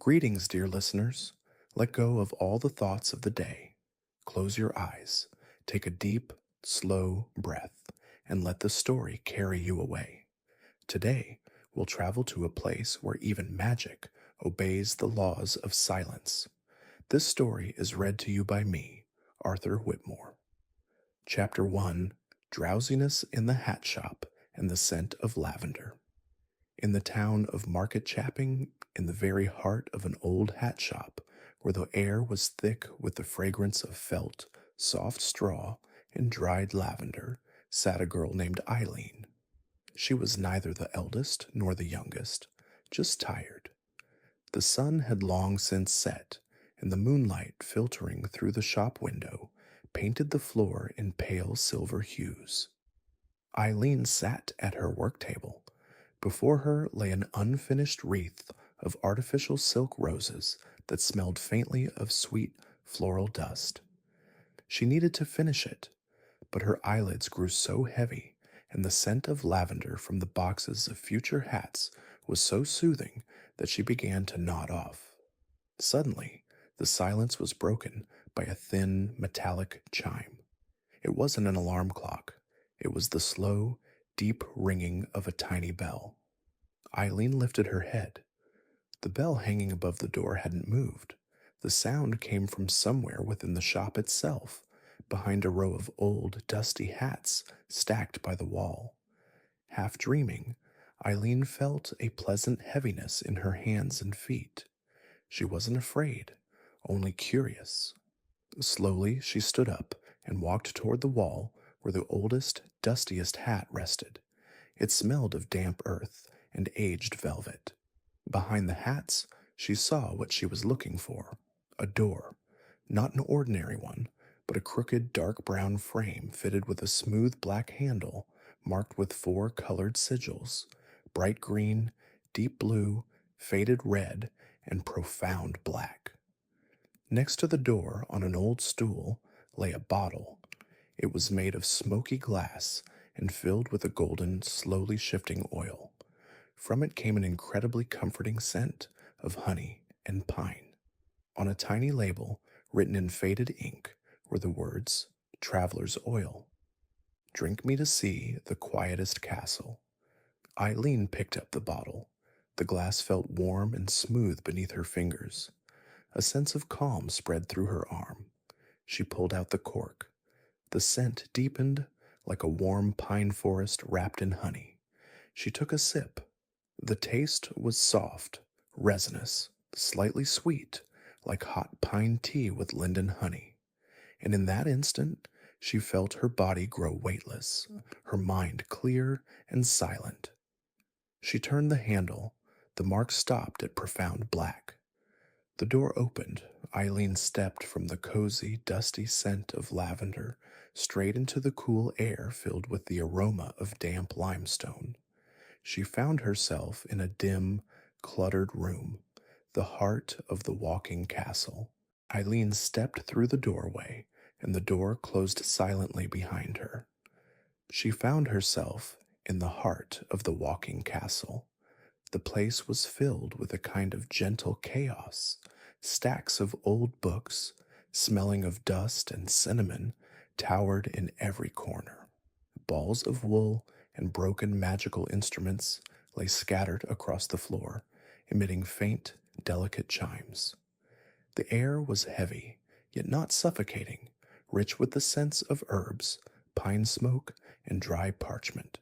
Greetings, dear listeners. Let go of all the thoughts of the day. Close your eyes, take a deep, slow breath, and let the story carry you away. Today, we'll travel to a place where even magic obeys the laws of silence. This story is read to you by me, Arthur Whitmore. Chapter 1: Drowsiness in the Hat Shop and the Scent of Lavender. In the town of Market Chapping, in the very heart of an old hat shop, where the air was thick with the fragrance of felt, soft straw, and dried lavender, sat a girl named Eileen. She was neither the eldest nor the youngest, just tired. The sun had long since set, and the moonlight filtering through the shop window painted the floor in pale silver hues. Eileen sat at her work table. Before her lay an unfinished wreath of artificial silk roses that smelled faintly of sweet floral dust. She needed to finish it, but her eyelids grew so heavy, and the scent of lavender from the boxes of future hats was so soothing that she began to nod off. Suddenly, the silence was broken by a thin, metallic chime. It wasn't an alarm clock. It was the slow, deep ringing of a tiny bell. Eileen lifted her head. The bell hanging above the door hadn't moved. The sound came from somewhere within the shop itself, behind a row of old, dusty hats stacked by the wall. Half dreaming, Eileen felt a pleasant heaviness in her hands and feet. She wasn't afraid, only curious. Slowly, she stood up and walked toward the wall where the oldest, dustiest hat rested. It smelled of damp earth and aged velvet. Behind the hats, she saw what she was looking for: a door, not an ordinary one, but a crooked dark brown frame fitted with a smooth black handle marked with 4 colored sigils: bright green, deep blue, faded red, and profound black. Next to the door, on an old stool, lay a bottle. It was made of smoky glass and filled with a golden, slowly shifting oil. From it came an incredibly comforting scent of honey and pine. On a tiny label, written in faded ink, were the words, "Traveler's Oil. Drink me to see the quietest castle." Eileen picked up the bottle. The glass felt warm and smooth beneath her fingers. A sense of calm spread through her arm. She pulled out the cork. The scent deepened like a warm pine forest wrapped in honey. She took a sip. The taste was soft, resinous, slightly sweet, like hot pine tea with linden honey. And in that instant, she felt her body grow weightless, her mind clear and silent. She turned the handle. The mark stopped at profound black. The door opened. Eileen stepped from the cozy, dusty scent of lavender straight into the cool air filled with the aroma of damp limestone. She found herself in a dim, cluttered room, the heart of the walking castle. Eileen stepped through the doorway, and the door closed silently behind her. She found herself in the heart of the walking castle. The place was filled with a kind of gentle chaos. Stacks of old books, smelling of dust and cinnamon, towered in every corner. Balls of wool and broken magical instruments lay scattered across the floor, emitting faint, delicate chimes. The air was heavy, yet not suffocating, rich with the scents of herbs, pine smoke, and dry parchment.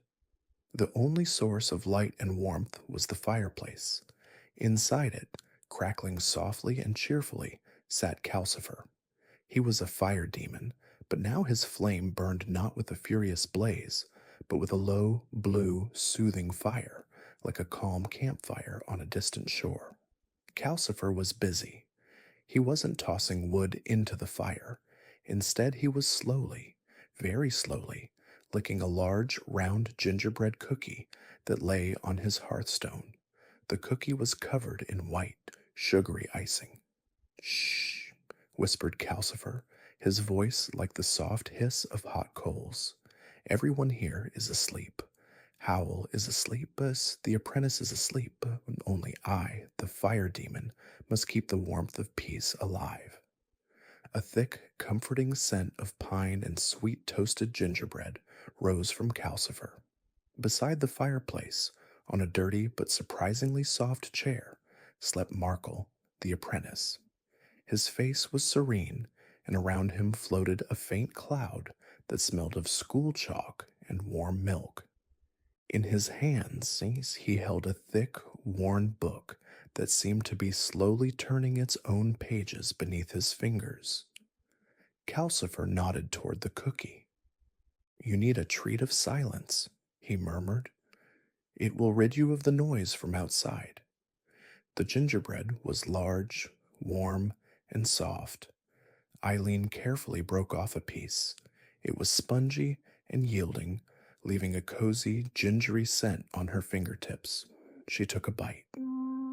The only source of light and warmth was the fireplace. Inside it, crackling softly and cheerfully, sat Calcifer. He was a fire demon, but now his flame burned not with a furious blaze, but with a low, blue, soothing fire, like a calm campfire on a distant shore. Calcifer was busy. He wasn't tossing wood into the fire. Instead, he was slowly, very slowly, licking a large, round gingerbread cookie that lay on his hearthstone. The cookie was covered in white, sugary icing. "Shh," whispered Calcifer, his voice like the soft hiss of hot coals. "Everyone here is asleep. Howl is asleep, but the apprentice is asleep. Only I, the fire demon, must keep the warmth of peace alive. A thick, comforting scent of pine and sweet toasted gingerbread rose from Calcifer. Beside the fireplace, on a dirty but surprisingly soft chair, slept Markle, the apprentice. His face was serene, and around him floated a faint cloud that smelled of school chalk and warm milk. In his hands, he held a thick, worn book that seemed to be slowly turning its own pages beneath his fingers. Calcifer nodded toward the cookie. You need a treat of silence, he murmured. It will rid you of the noise from outside. The gingerbread was large, warm, and soft. Eileen carefully broke off a piece. It was spongy and yielding, leaving a cozy, gingery scent on her fingertips. She took a bite.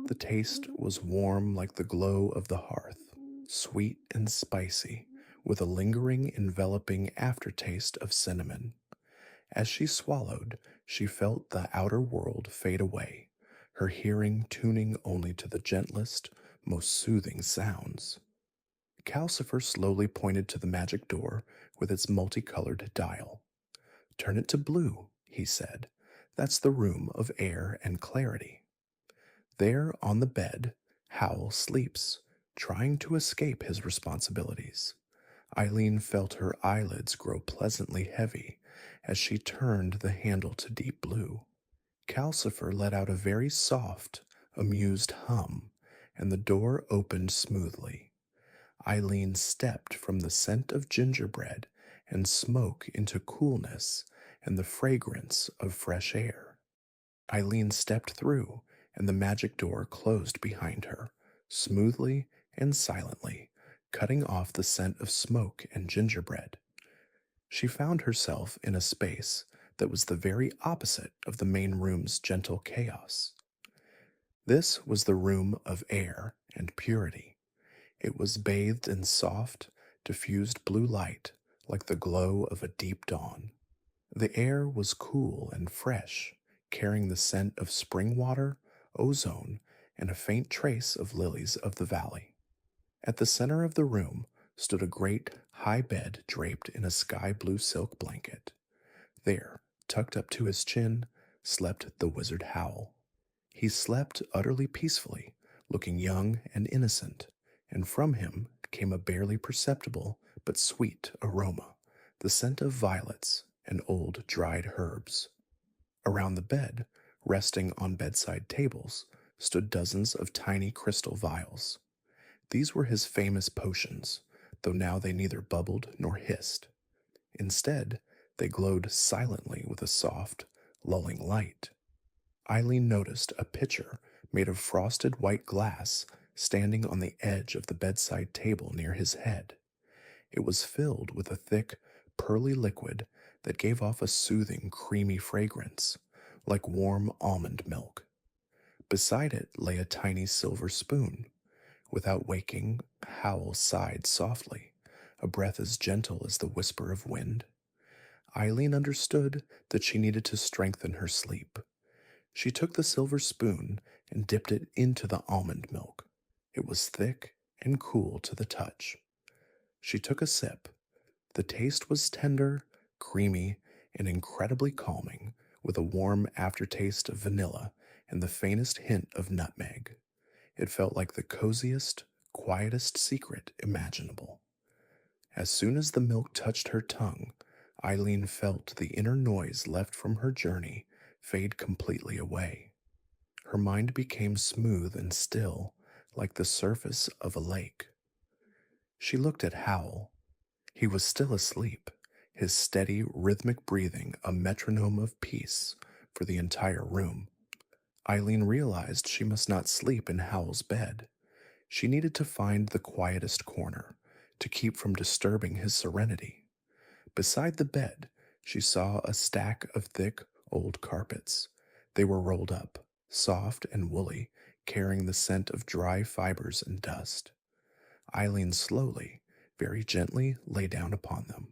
The taste was warm like the glow of the hearth, sweet and spicy, with a lingering, enveloping aftertaste of cinnamon. As she swallowed, she felt the outer world fade away, her hearing tuning only to the gentlest, most soothing sounds. Calcifer slowly pointed to the magic door with its multicolored dial. Turn it to blue, he said. That's the room of air and clarity. There on the bed, Howl sleeps, trying to escape his responsibilities. Eileen felt her eyelids grow pleasantly heavy as she turned the handle to deep blue. Calcifer let out a very soft, amused hum, and the door opened smoothly. Eileen stepped from the scent of gingerbread and smoke into coolness and the fragrance of fresh air. Eileen stepped through, and the magic door closed behind her, smoothly and silently, cutting off the scent of smoke and gingerbread. She found herself in a space that was the very opposite of the main room's gentle chaos. This was the room of air and purity. It was bathed in soft, diffused blue light like the glow of a deep dawn. The air was cool and fresh, carrying the scent of spring water, ozone, and a faint trace of lilies of the valley. At the center of the room stood a great, high bed draped in a sky blue silk blanket. There, tucked up to his chin, slept the wizard Howl. He slept utterly peacefully, looking young and innocent, and from him came a barely perceptible but sweet aroma, the scent of violets and old dried herbs. Around the bed, resting on bedside tables, stood dozens of tiny crystal vials. These were his famous potions, though now they neither bubbled nor hissed. Instead, they glowed silently with a soft, lulling light. Eileen noticed a pitcher made of frosted white glass standing on the edge of the bedside table near his head. It was filled with a thick, pearly liquid that gave off a soothing, creamy fragrance, like warm almond milk. Beside it lay a tiny silver spoon. Without waking, Howl sighed softly, a breath as gentle as the whisper of wind. Eileen understood that she needed to strengthen her sleep. She took the silver spoon and dipped it into the almond milk. It was thick and cool to the touch. She took a sip. The taste was tender, creamy, and incredibly calming, with a warm aftertaste of vanilla and the faintest hint of nutmeg. It felt like the coziest, quietest secret imaginable. As soon as the milk touched her tongue, Eileen felt the inner noise left from her journey fade completely away. Her mind became smooth and still, like the surface of a lake. She looked at Howl. He was still asleep, his steady, rhythmic breathing a metronome of peace for the entire room. Eileen realized she must not sleep in Howl's bed. She needed to find the quietest corner, to keep from disturbing his serenity. Beside the bed, she saw a stack of thick, old carpets. They were rolled up, soft and woolly, carrying the scent of dry fibers and dust. Eileen slowly, very gently lay down upon them.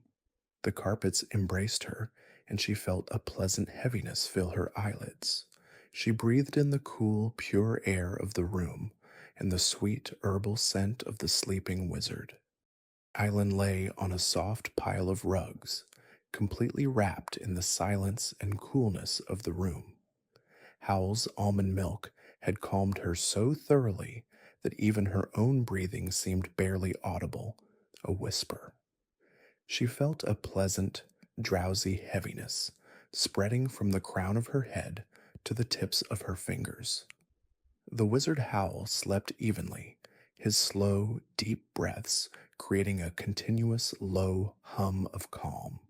The carpets embraced her, and she felt a pleasant heaviness fill her eyelids. She breathed in the cool, pure air of the room and the sweet herbal scent of the sleeping wizard. Island lay on a soft pile of rugs, completely wrapped in the silence and coolness of the room. Howl's almond milk had calmed her so thoroughly that even her own breathing seemed barely audible, a whisper. She felt a pleasant, drowsy heaviness spreading from the crown of her head to the tips of her fingers. The wizard Howl slept evenly, his slow, deep breaths creating a continuous low hum of calm.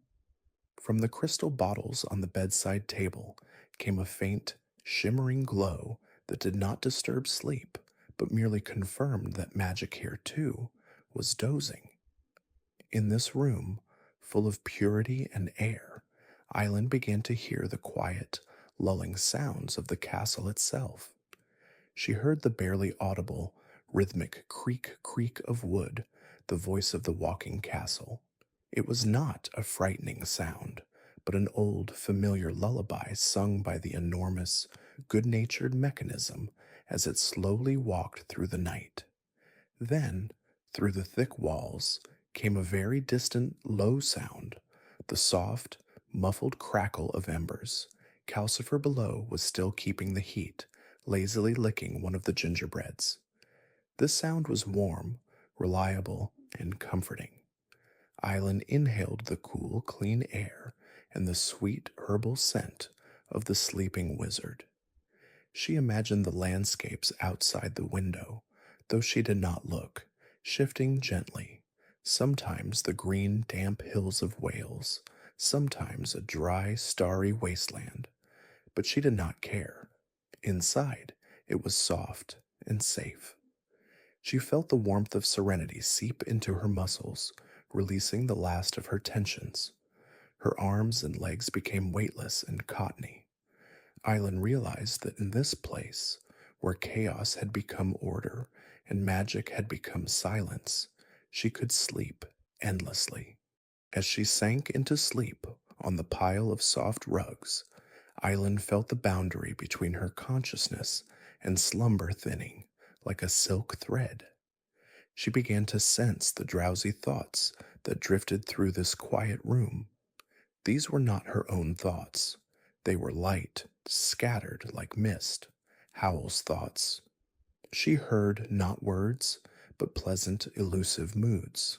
From the crystal bottles on the bedside table came a faint, shimmering glow that did not disturb sleep, but merely confirmed that magic here, too, was dozing. In this room, full of purity and air, Island began to hear the quiet, lulling sounds of the castle itself. She heard the barely audible, rhythmic creak creak of wood, the voice of the walking castle. It was not a frightening sound, but an old, familiar lullaby sung by the enormous, good natured mechanism as it slowly walked through the night. Then, through the thick walls, came a very distant, low sound, the soft, muffled crackle of embers. Calcifer below was still keeping the heat, lazily licking one of the gingerbreads. This sound was warm, reliable, and comforting. Island inhaled the cool, clean air and the sweet herbal scent of the sleeping wizard. She imagined the landscapes outside the window, though she did not look, shifting gently. Sometimes the green, damp hills of Wales, sometimes a dry, starry wasteland. But she did not care. Inside, it was soft and safe. She felt the warmth of serenity seep into her muscles, releasing the last of her tensions. Her arms and legs became weightless and cottony. Island realized that in this place, where chaos had become order and magic had become silence, she could sleep endlessly. As she sank into sleep on the pile of soft rugs, Island felt the boundary between her consciousness and slumber thinning like a silk thread. She began to sense the drowsy thoughts that drifted through this quiet room. These were not her own thoughts. They were light, scattered like mist, Howl's thoughts. She heard not words, but pleasant, elusive moods,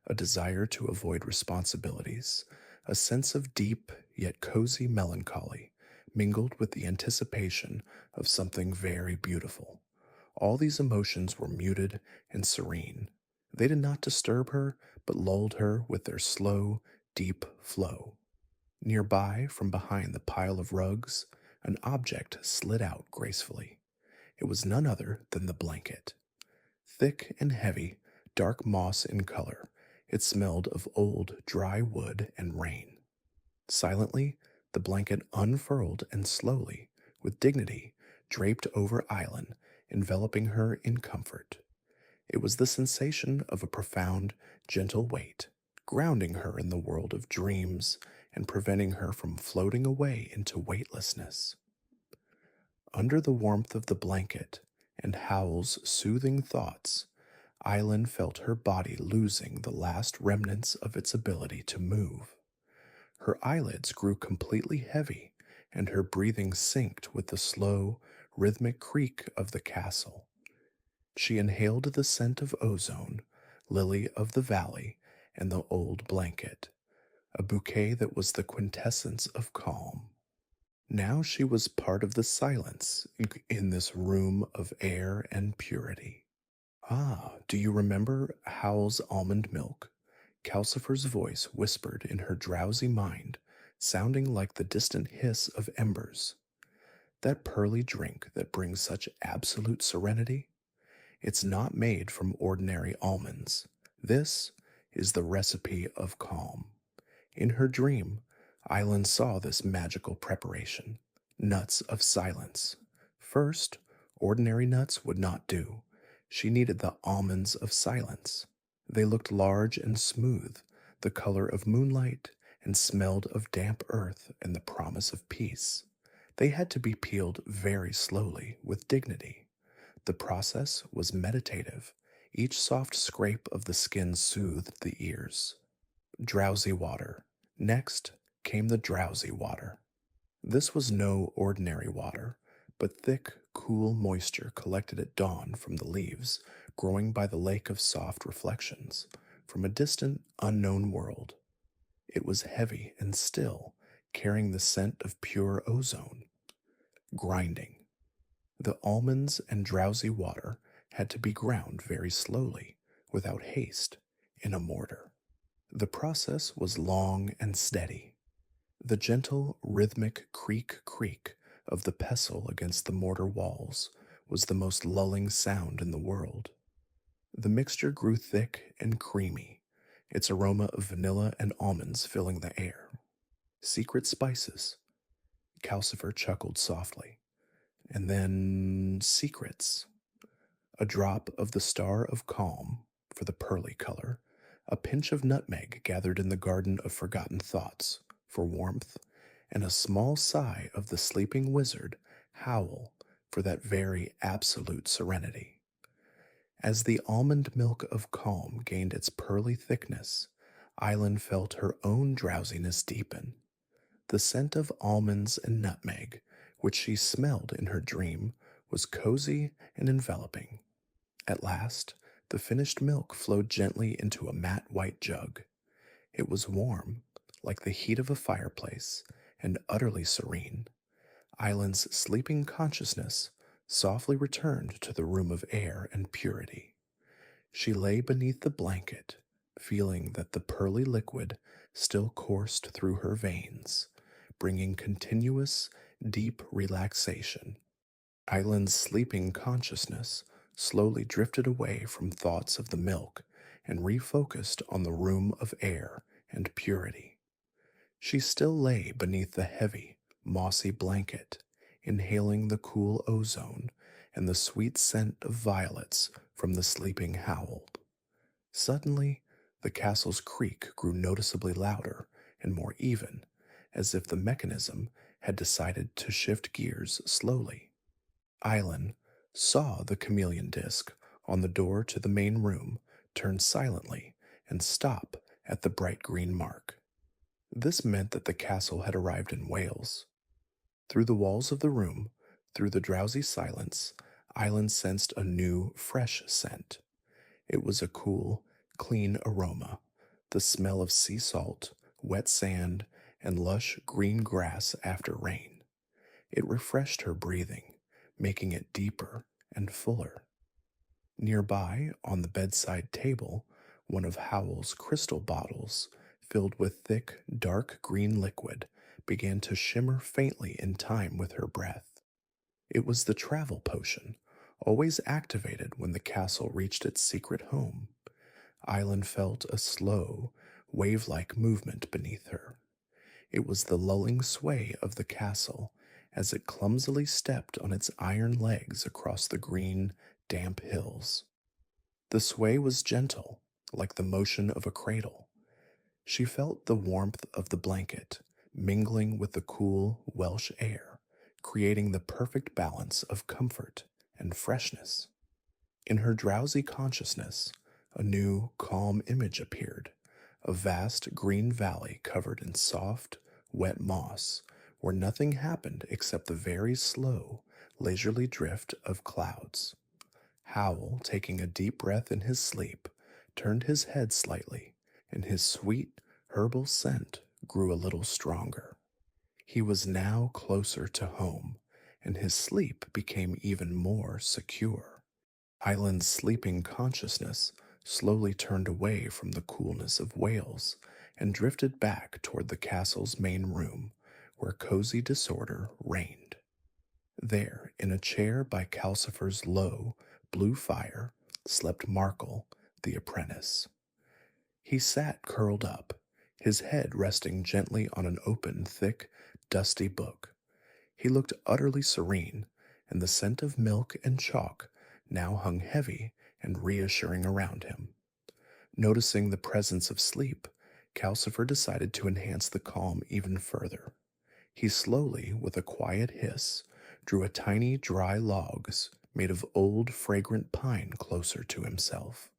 a desire to avoid responsibilities, a sense of deep yet cozy melancholy, mingled with the anticipation of something very beautiful. All these emotions were muted and serene. They did not disturb her, but lulled her with their slow, deep flow. Nearby, from behind the pile of rugs, an object slid out gracefully. It was none other than the blanket. Thick and heavy, dark moss in color, it smelled of old, dry wood and rain. Silently, the blanket unfurled and slowly, with dignity, draped over Island, enveloping her in comfort. It was the sensation of a profound, gentle weight, grounding her in the world of dreams and preventing her from floating away into weightlessness. Under the warmth of the blanket and Howl's soothing thoughts, Island felt her body losing the last remnants of its ability to move. Her eyelids grew completely heavy, and her breathing synced with the slow, rhythmic creak of the castle. She inhaled the scent of ozone, lily of the valley, and the old blanket, a bouquet that was the quintessence of calm. Now she was part of the silence in this room of air and purity. Ah, do you remember Howl's almond milk? Calcifer's voice whispered in her drowsy mind, sounding like the distant hiss of embers. That pearly drink that brings such absolute serenity? It's not made from ordinary almonds. This is the recipe of calm. In her dream, Island saw this magical preparation, nuts of silence. First, ordinary nuts would not do. She needed the almonds of silence. They looked large and smooth, the color of moonlight, and smelled of damp earth and the promise of peace. They had to be peeled very slowly, with dignity. The process was meditative. Each soft scrape of the skin soothed the ears. Drowsy water. Next came the drowsy water. This was no ordinary water, but thick, cool moisture collected at dawn from the leaves growing by the lake of soft reflections from a distant, unknown world. It was heavy and still, carrying the scent of pure ozone. Grinding. The almonds and drowsy water had to be ground very slowly, without haste, in a mortar. The process was long and steady. The gentle, rhythmic creak of the pestle against the mortar walls was the most lulling sound in the world. The mixture grew thick and creamy, its aroma of vanilla and almonds filling the air. Secret spices. Calcifer chuckled softly. And then secrets. A drop of the star of calm for the pearly color, a pinch of nutmeg gathered in the garden of forgotten thoughts for warmth, and a small sigh of the sleeping wizard, Howl, for that very absolute serenity. As the almond milk of calm gained its pearly thickness, Island felt her own drowsiness deepen. The scent of almonds and nutmeg, which she smelled in her dream, was cozy and enveloping. At last, the finished milk flowed gently into a matte white jug. It was warm, like the heat of a fireplace, and utterly serene. Island's sleeping consciousness softly returned to the room of air and purity. She lay beneath the blanket, feeling that the pearly liquid still coursed through her veins, bringing continuous, deep relaxation. Island's sleeping consciousness slowly drifted away from thoughts of the milk and refocused on the room of air and purity. She still lay beneath the heavy, mossy blanket, inhaling the cool ozone and the sweet scent of violets from the sleeping Howl. Suddenly, the castle's creak grew noticeably louder and more even, as if the mechanism had decided to shift gears slowly. Island saw the chameleon disc on the door to the main room turn silently and stop at the bright green mark. This meant that the castle had arrived in Wales. Through the walls of the room, through the drowsy silence, Island sensed a new, fresh scent. It was a cool, clean aroma, the smell of sea salt, wet sand, and lush green grass after rain. It refreshed her breathing, making it deeper and fuller. Nearby, on the bedside table, one of Howell's crystal bottles, filled with thick, dark green liquid, began to shimmer faintly in time with her breath. It was the travel potion, always activated when the castle reached its secret home. Island felt a slow, wave-like movement beneath her. It was the lulling sway of the castle as it clumsily stepped on its iron legs across the green, damp hills. The sway was gentle, like the motion of a cradle. She felt the warmth of the blanket mingling with the cool Welsh air, creating the perfect balance of comfort and freshness. In her drowsy consciousness, a new, calm image appeared, a vast green valley covered in soft, wet moss, where nothing happened except the very slow, leisurely drift of clouds. Howl, taking a deep breath in his sleep, turned his head slightly, and his sweet, herbal scent grew a little stronger. He was now closer to home, and his sleep became even more secure. Island's sleeping consciousness slowly turned away from the coolness of Wales and drifted back toward the castle's main room, where cozy disorder reigned. There, in a chair by Calcifer's low, blue fire, slept Markle, the apprentice. He sat curled up, his head resting gently on an open, thick, dusty book. He looked utterly serene, and the scent of milk and chalk now hung heavy and reassuring around him. Noticing the presence of sleep, Calcifer decided to enhance the calm even further. He slowly, with a quiet hiss, drew a tiny dry logs made of old fragrant pine closer to himself.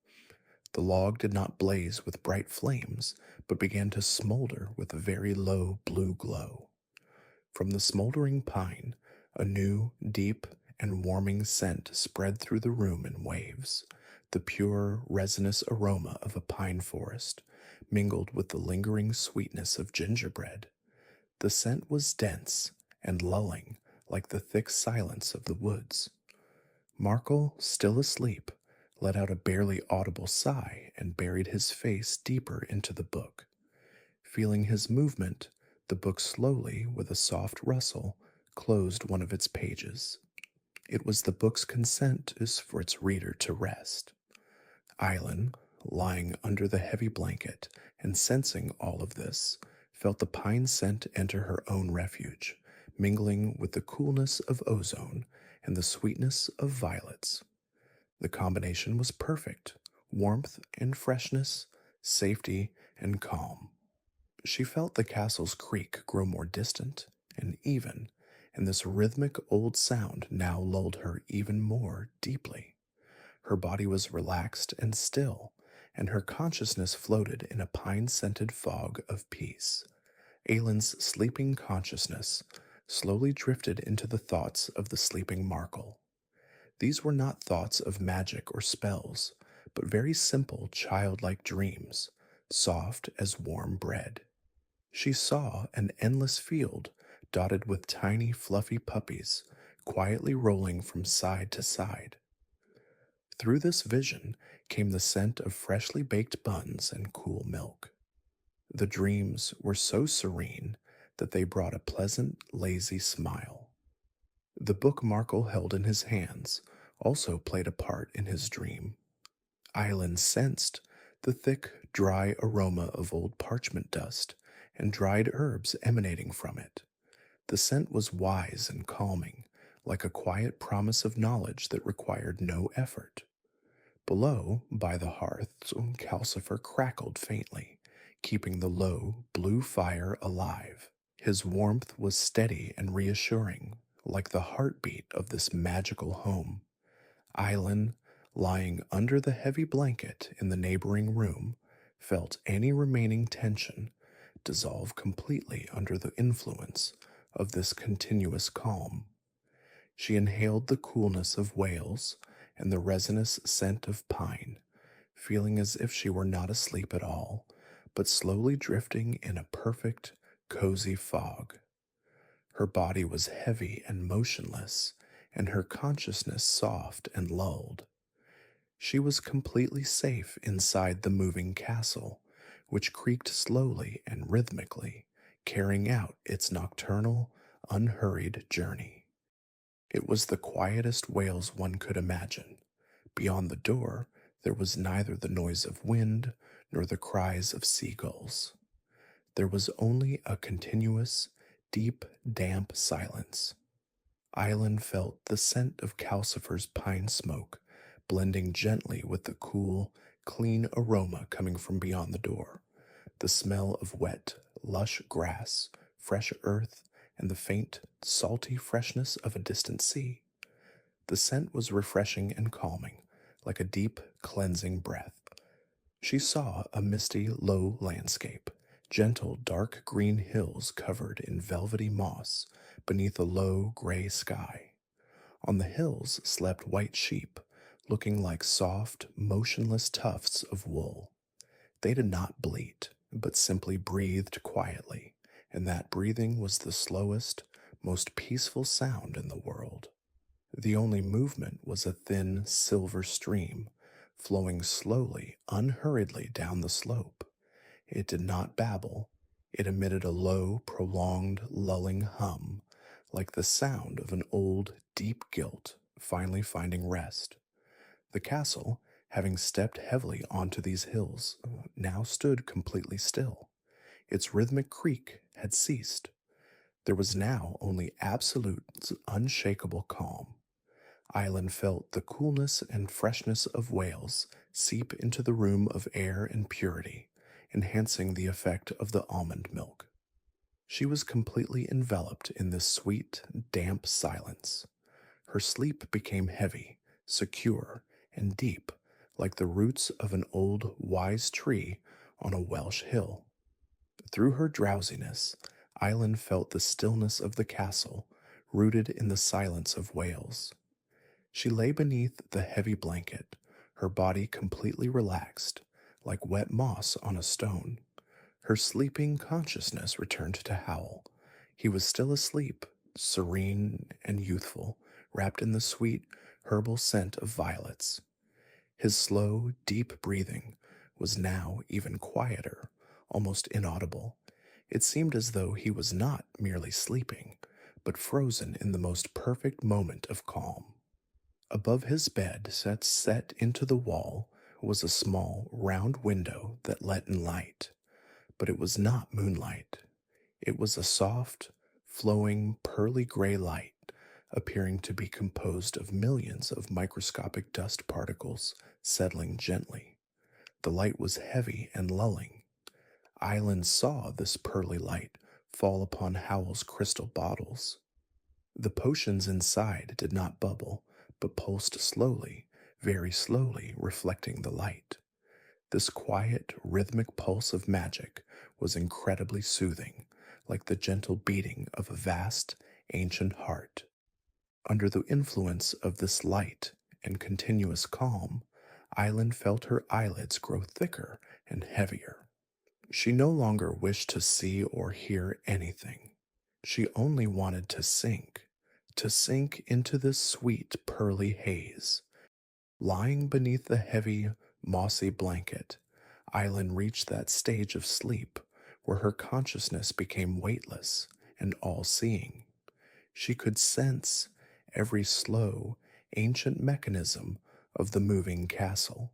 The log did not blaze with bright flames, but began to smolder with a very low blue glow. From the smoldering pine, a new, deep, and warming scent spread through the room in waves, the pure, resinous aroma of a pine forest, mingled with the lingering sweetness of gingerbread. The scent was dense and lulling, like the thick silence of the woods. Markle, still asleep, let out a barely audible sigh and buried his face deeper into the book. Feeling his movement, the book slowly, with a soft rustle, closed one of its pages. It was the book's consent is for its reader to rest. Island, lying under the heavy blanket and sensing all of this, felt the pine scent enter her own refuge, mingling with the coolness of ozone and the sweetness of violets. The combination was perfect: warmth and freshness, safety and calm. She felt the castle's creak grow more distant and even, and this rhythmic old sound now lulled her even more deeply. Her body was relaxed and still, and her consciousness floated in a pine scented fog of peace. Aylin's sleeping consciousness slowly drifted into the thoughts of the sleeping Markle. These were not thoughts of magic or spells, but very simple childlike dreams, soft as warm bread. She saw an endless field dotted with tiny fluffy puppies, quietly rolling from side to side. Through this vision came the scent of freshly baked buns and cool milk. The dreams were so serene that they brought a pleasant, lazy smile. The book Markle held in his hands also played a part in his dream. Island sensed the thick, dry aroma of old parchment dust and dried herbs emanating from it. The scent was wise and calming, like a quiet promise of knowledge that required no effort. Below, by the hearth, Calcifer crackled faintly, keeping the low, blue fire alive. His warmth was steady and reassuring, like the heartbeat of this magical home. Island, lying under the heavy blanket in the neighboring room, felt any remaining tension dissolve completely under the influence of this continuous calm. She inhaled the coolness of Wales and the resinous scent of pine, feeling as if she were not asleep at all, but slowly drifting in a perfect, cozy fog. Her body was heavy and motionless, and her consciousness soft and lulled. She was completely safe inside the moving castle, which creaked slowly and rhythmically, carrying out its nocturnal, unhurried journey. It was the quietest Wales one could imagine. Beyond the door, there was neither the noise of wind nor the cries of seagulls. There was only a continuous, deep, damp silence. Island felt the scent of Calcifer's pine smoke blending gently with the cool, clean aroma coming from beyond the door. The smell of wet, lush grass, fresh earth, and the faint, salty freshness of a distant sea. The scent was refreshing and calming, like a deep, cleansing breath. She saw a misty, low landscape, gentle, dark green hills covered in velvety moss beneath a low, gray sky. On the hills slept white sheep, looking like soft, motionless tufts of wool. They did not bleat, but simply breathed quietly, and that breathing was the slowest, most peaceful sound in the world. The only movement was a thin, silver stream, flowing slowly, unhurriedly down the slope. It did not babble. It emitted a low, prolonged, lulling hum, like the sound of an old, deep guilt finally finding rest. The castle, having stepped heavily onto these hills, now stood completely still. Its rhythmic creak had ceased. There was now only absolute, unshakable calm. Island felt the coolness and freshness of Wales seep into the room of air and purity, enhancing the effect of the almond milk. She was completely enveloped in this sweet, damp silence. Her sleep became heavy, secure, and deep, like the roots of an old, wise tree on a Welsh hill. Through her drowsiness, Island felt the stillness of the castle, rooted in the silence of Wales. She lay beneath the heavy blanket, her body completely relaxed, like wet moss on a stone. Her sleeping consciousness returned to Howl. He was still asleep, serene and youthful, wrapped in the sweet herbal scent of violets. His slow, deep breathing was now even quieter, almost inaudible. It seemed as though he was not merely sleeping, but frozen in the most perfect moment of calm. Above his bed, set into the wall, was a small, round window that let in light. But it was not moonlight. It was a soft, flowing, pearly gray light, appearing to be composed of millions of microscopic dust particles settling gently. The light was heavy and lulling. Island saw this pearly light fall upon Howell's crystal bottles. The potions inside did not bubble, but pulsed slowly, very slowly, reflecting the light. This quiet, rhythmic pulse of magic was incredibly soothing, like the gentle beating of a vast, ancient heart. Under the influence of this light and continuous calm, Island felt her eyelids grow thicker and heavier. She no longer wished to see or hear anything. She only wanted to sink into this sweet, pearly haze. Lying beneath the heavy, mossy blanket, Island reached that stage of sleep where her consciousness became weightless and all seeing. She could sense every slow, ancient mechanism of the moving castle.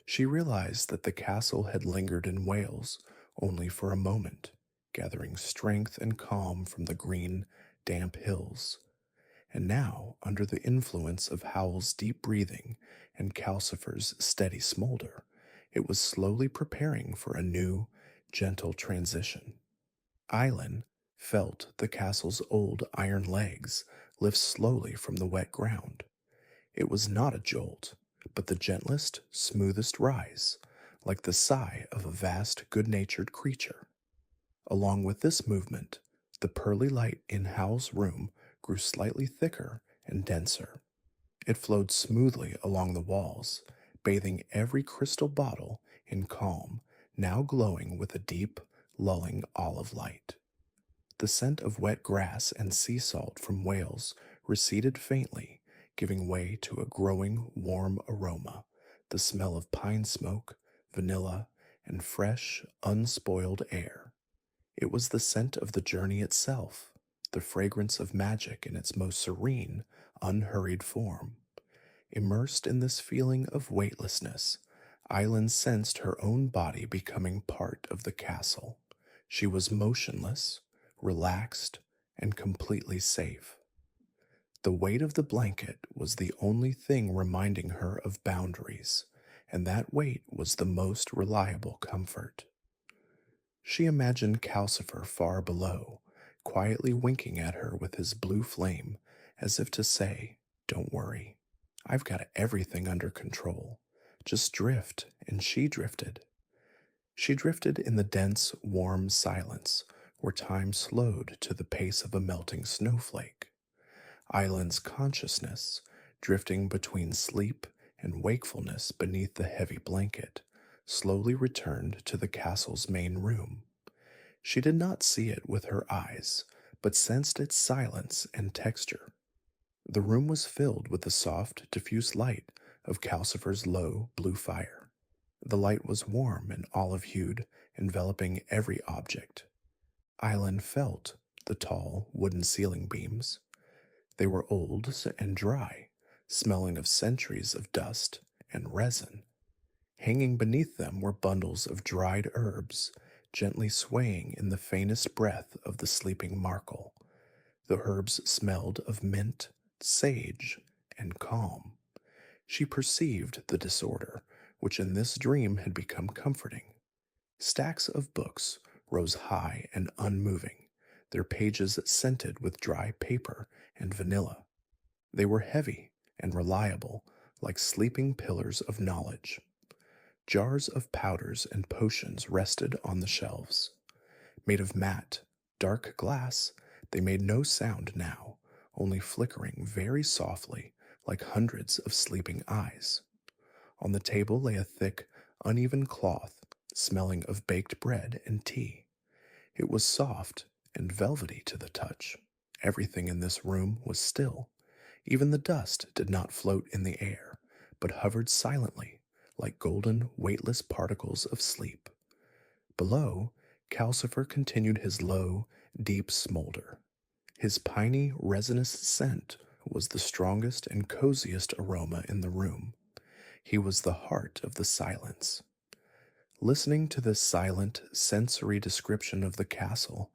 She realized that the castle had lingered in Wales only for a moment, gathering strength and calm from the green, damp hills. And now, under the influence of Howell's deep breathing and Calcifer's steady smolder, it was slowly preparing for a new, gentle transition. Island felt the castle's old iron legs lift slowly from the wet ground. It was not a jolt, but the gentlest, smoothest rise, like the sigh of a vast, good natured creature. Along with this movement, the pearly light in Howell's room grew slightly thicker and denser. It flowed smoothly along the walls, bathing every crystal bottle in calm, now glowing with a deep, lulling olive light. The scent of wet grass and sea salt from Wales receded faintly, giving way to a growing, warm aroma, the smell of pine smoke, vanilla, and fresh, unspoiled air. It was the scent of the journey itself, the fragrance of magic in its most serene, unhurried form. Immersed in this feeling of weightlessness, Island sensed her own body becoming part of the castle. She was motionless, relaxed, and completely safe. The weight of the blanket was the only thing reminding her of boundaries, and that weight was the most reliable comfort. She imagined Calcifer far below, quietly winking at her with his blue flame, as if to say, "Don't worry, I've got everything under control. Just drift," and she drifted. She drifted in the dense, warm silence, where time slowed to the pace of a melting snowflake. Island's consciousness, drifting between sleep and wakefulness beneath the heavy blanket, slowly returned to the castle's main room. She did not see it with her eyes, but sensed its silence and texture. The room was filled with the soft, diffuse light of Calcifer's low, blue fire. The light was warm and olive-hued, enveloping every object. Island felt the tall, wooden ceiling beams. They were old and dry, smelling of centuries of dust and resin. Hanging beneath them were bundles of dried herbs, gently swaying in the faintest breath of the sleeping Markle. The herbs smelled of mint, sage, and calm. She perceived the disorder, which in this dream had become comforting. Stacks of books rose high and unmoving, their pages scented with dry paper and vanilla. They were heavy and reliable, like sleeping pillars of knowledge. Jars of powders and potions rested on the shelves. Made of matte, dark glass, they made no sound now, only flickering very softly like hundreds of sleeping eyes. On the table lay a thick, uneven cloth, smelling of baked bread and tea. It was soft and velvety to the touch. Everything in this room was still. Even the dust did not float in the air, but hovered silently, like golden, weightless particles of sleep. Below, Calcifer continued his low, deep smolder. His piney, resinous scent was the strongest and coziest aroma in the room. He was the heart of the silence. Listening to this silent, sensory description of the castle,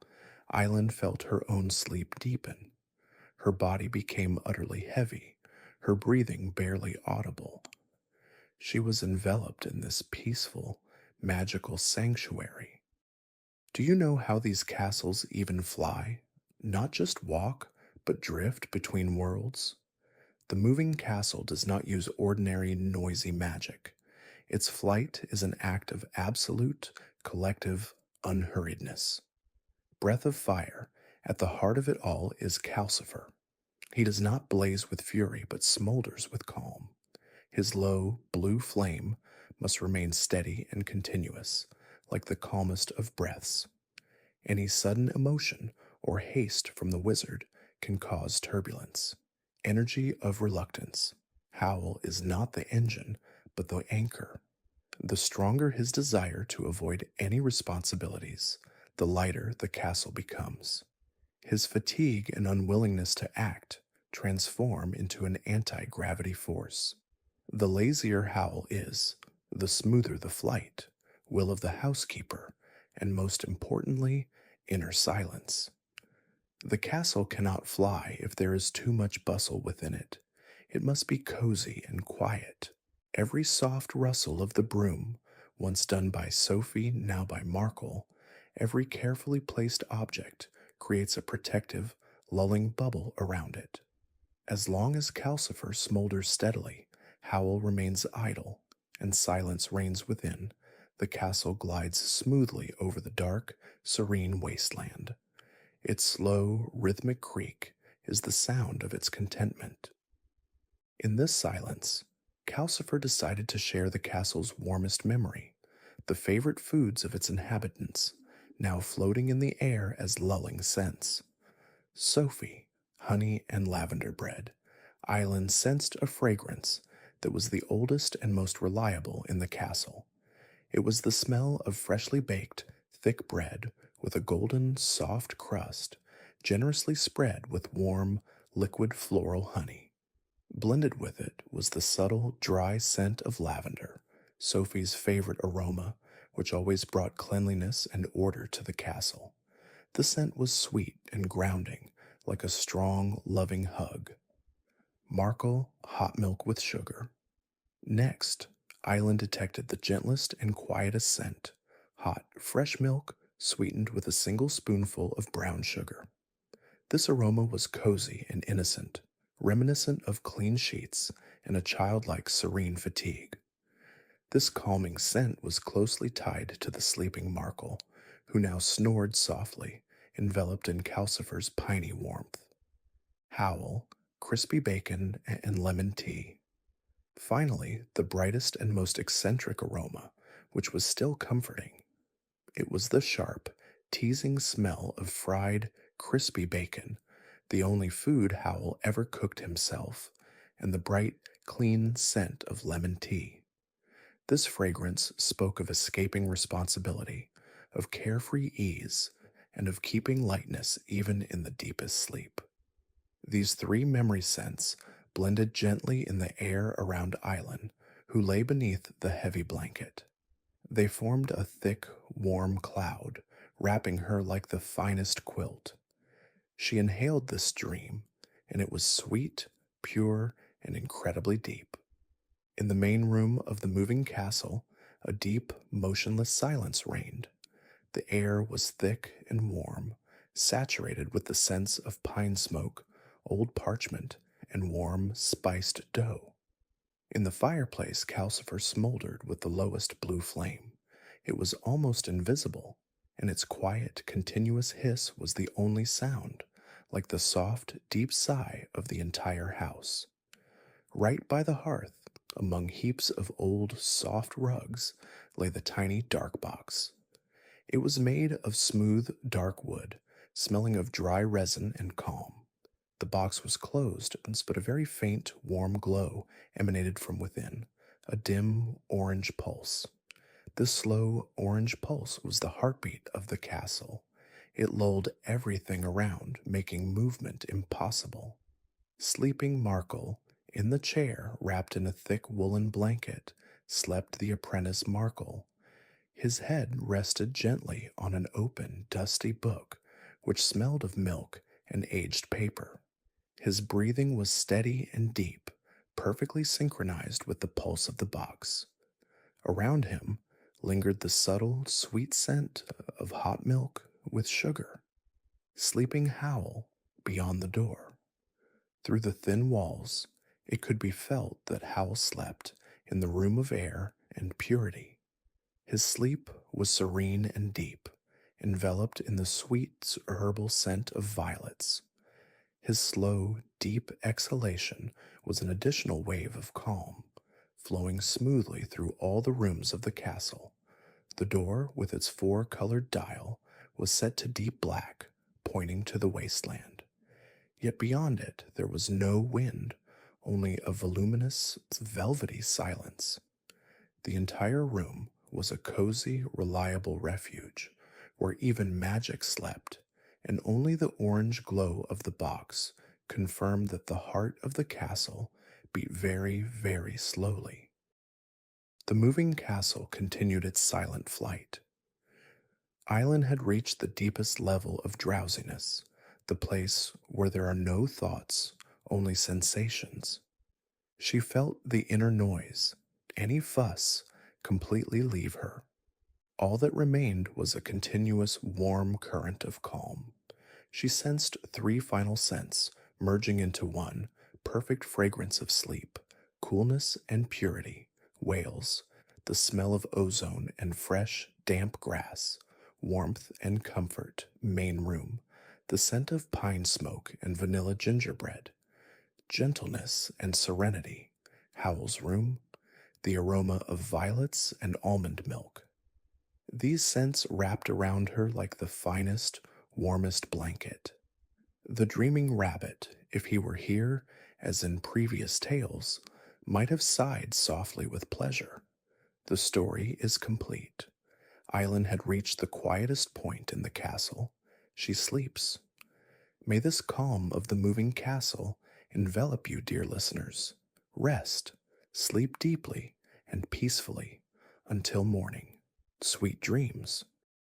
Island felt her own sleep deepen. Her body became utterly heavy, her breathing barely audible. She was enveloped in this peaceful, magical sanctuary. Do you know how these castles even fly? Not just walk, but drift between worlds? The moving castle does not use ordinary, noisy magic. Its flight is an act of absolute, collective unhurriedness. Breath of fire, at the heart of it all is Calcifer. He does not blaze with fury, but smolders with calm. His low, blue flame must remain steady and continuous, like the calmest of breaths. Any sudden emotion or haste from the wizard can cause turbulence. Energy of reluctance. Howl is not the engine, but the anchor. The stronger his desire to avoid any responsibilities, the lighter the castle becomes. His fatigue and unwillingness to act transform into an anti gravity force. The lazier Howl is, the smoother the flight, will of the housekeeper, and most importantly, inner silence. The castle cannot fly if there is too much bustle within it. It must be cozy and quiet. Every soft rustle of the broom, once done by Sophie, now by Markle, every carefully placed object creates a protective, lulling bubble around it. As long as Calcifer smolders steadily, Howl remains idle, and silence reigns within, the castle glides smoothly over the dark, serene wasteland. Its slow, rhythmic creak is the sound of its contentment. In this silence, Calcifer decided to share the castle's warmest memory, the favorite foods of its inhabitants, now floating in the air as lulling scents. Sophie, honey and lavender bread. Island sensed a fragrance that was the oldest and most reliable in the castle. It was the smell of freshly baked, thick bread with a golden, soft crust, generously spread with warm, liquid floral honey. Blended with it was the subtle, dry scent of lavender, Sophie's favorite aroma, which always brought cleanliness and order to the castle. The scent was sweet and grounding, like a strong, loving hug. Markle, hot milk with sugar. Next, Island detected the gentlest and quietest scent, hot, fresh milk sweetened with a single spoonful of brown sugar. This aroma was cozy and innocent, reminiscent of clean sheets and a childlike serene fatigue. This calming scent was closely tied to the sleeping Markle, who now snored softly, enveloped in Calcifer's piney warmth. Howl, crispy bacon, and lemon tea. Finally, the brightest and most eccentric aroma, which was still comforting. It was the sharp, teasing smell of fried, crispy bacon, the only food Howl ever cooked himself, and the bright, clean scent of lemon tea. This fragrance spoke of escaping responsibility, of carefree ease, and of keeping lightness even in the deepest sleep. These three memory scents blended gently in the air around Island, who lay beneath the heavy blanket. They formed a thick, warm cloud, wrapping her like the finest quilt. She inhaled this dream, and it was sweet, pure, and incredibly deep. In the main room of the moving castle, A deep, motionless silence reigned. The air was thick and warm, saturated with the scents of pine smoke, old parchment, and warm, spiced dough. In the fireplace, Calcifer smoldered with the lowest blue flame. It was almost invisible, and its quiet, continuous hiss was the only sound, like the soft, deep sigh of the entire house. Right by the hearth, among heaps of old, soft rugs, lay the tiny dark box. It was made of smooth, dark wood, smelling of dry resin and calm. The box was closed, but a very faint, warm glow emanated from within, a dim orange pulse. This slow orange pulse was the heartbeat of the castle. It lulled everything around, making movement impossible. Sleeping Markle, in the chair wrapped in a thick woolen blanket, slept the apprentice Markle. His head rested gently on an open, dusty book, which smelled of milk and aged paper. His breathing was steady and deep, perfectly synchronized with the pulse of the box. Around him lingered the subtle, sweet scent of hot milk with sugar. Sleeping Howl beyond the door. Through the thin walls, it could be felt that Howl slept in the room of air and purity. His sleep was serene and deep, enveloped in the sweet herbal scent of violets. His slow, deep exhalation was an additional wave of calm, flowing smoothly through all the rooms of the castle. The door, with its four-colored dial, was set to deep black, pointing to the wasteland. Yet beyond it there was no wind, only a voluminous, velvety silence. The entire room was a cozy, reliable refuge, where even magic slept, and only the orange glow of the box confirmed that the heart of the castle beat very, very slowly. The moving castle continued its silent flight. Island had reached the deepest level of drowsiness, the place where there are no thoughts, only sensations. She felt the inner noise, any fuss, completely leave her. All that remained was a continuous warm current of calm. She sensed three final scents merging into one perfect fragrance of sleep, coolness and purity, whales, the smell of ozone and fresh, damp grass, warmth and comfort, main room, the scent of pine smoke and vanilla gingerbread, gentleness and serenity, Howl's room, the aroma of violets and almond milk. These scents wrapped around her like the finest, warmest blanket. The dreaming rabbit, if he were here, as in previous tales, might have sighed softly with pleasure. The story is complete. Island had reached the quietest point in the castle. She sleeps. May this calm of the moving castle envelop you, dear listeners. Rest, sleep deeply and peacefully until morning. Sweet dreams.